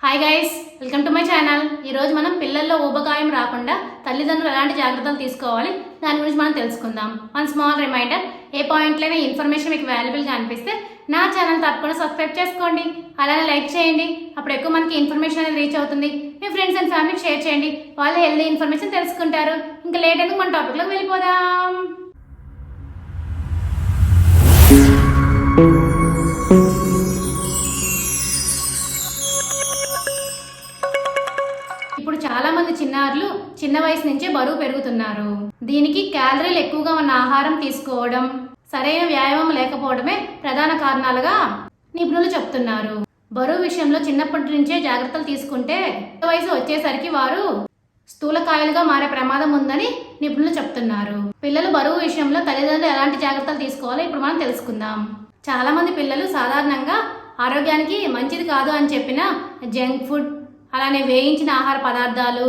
Hi guys, welcome to my channel. ఈరోజు మనం పిల్లల్లో ఊబకాయం రాకుండా తల్లిదండ్రులు ఎలాంటి జాగ్రత్తలు తీసుకోవాలి దాని గురించి మనం తెలుసుకుందాం. వన్ స్మాల్ రిమైండర్, ఏ పాయింట్లైనా ఇన్ఫర్మేషన్ మీకు వాల్యుబుల్గా అనిపిస్తే నా ఛానల్ తప్పకుండా సబ్స్క్రైబ్ చేసుకోండి, అలానే లైక్ చేయండి. అప్పుడు ఎక్కువ మనకి ఇన్ఫర్మేషన్ అనేది రీచ్ అవుతుంది. మీ ఫ్రెండ్స్ అండ్ ఫ్యామిలీకి షేర్ చేయండి, వాళ్ళు హెల్దీ ఇన్ఫర్మేషన్ తెలుసుకుంటారు. ఇంకా లేట్ ఎందుకు మన టాపిక్లోకి వెళ్ళిపోదాం. ఇప్పుడు చాలా మంది చిన్నారులు చిన్న వయసు నుంచే బరువు పెరుగుతున్నారు. దీనికి క్యాలరీలు ఎక్కువగా ఉన్న ఆహారం తీసుకోవడం, సరైన వ్యాయామం లేకపోవడమే ప్రధాన కారణాలుగా నిపుణులు చెప్తున్నారు. బరువు విషయంలో చిన్నప్పటి నుంచే జాగ్రత్తలు తీసుకుంటే వయసు వచ్చేసరికి వారు స్థూలకాయలుగా మారే ప్రమాదం ఉందని నిపుణులు చెప్తున్నారు. పిల్లలు బరువు విషయంలో తల్లిదండ్రులు ఎలాంటి జాగ్రత్తలు తీసుకోవాలో ఇప్పుడు మనం తెలుసుకుందాం. చాలా మంది పిల్లలు సాధారణంగా ఆరోగ్యానికి మంచిది కాదు అని చెప్పిన జంక్ ఫుడ్, అలానే వేయించిన ఆహార పదార్థాలు,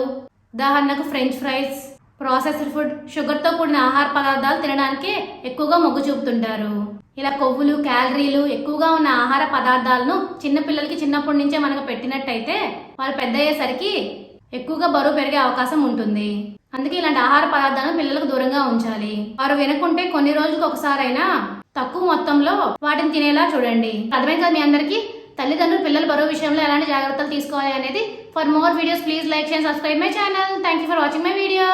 ఉదాహరణకు ఫ్రెంచ్ ఫ్రైస్, ప్రాసెస్డ్ ఫుడ్, షుగర్తో కూడిన ఆహార పదార్థాలు తినడానికి ఎక్కువగా మొగ్గు చూపుతుంటారు. ఇలా కొవ్వులు, క్యాలరీలు ఎక్కువగా ఉన్న ఆహార పదార్థాలను చిన్నపిల్లలకి చిన్నప్పటి నుంచే మనకు పెట్టినట్టయితే వాళ్ళు పెద్ద అయ్యేసరికి ఎక్కువగా బరువు పెరిగే అవకాశం ఉంటుంది. అందుకే ఇలాంటి ఆహార పదార్థాలను పిల్లలకు దూరంగా ఉంచాలి. వారు వినకుంటే కొన్ని రోజులకు ఒకసారైనా తక్కువ మొత్తంలో వాటిని తినేలా చూడండి. అర్థమైంది కదా మీ అందరికీ? తల్లిదండ్రులు పిల్లల బరువు విషయంలో ఎలాంటి జాగ్రత్తలు తీసుకోవాలి అనేది. For more videos please like, share, subscribe my channel. Thank you for watching my video.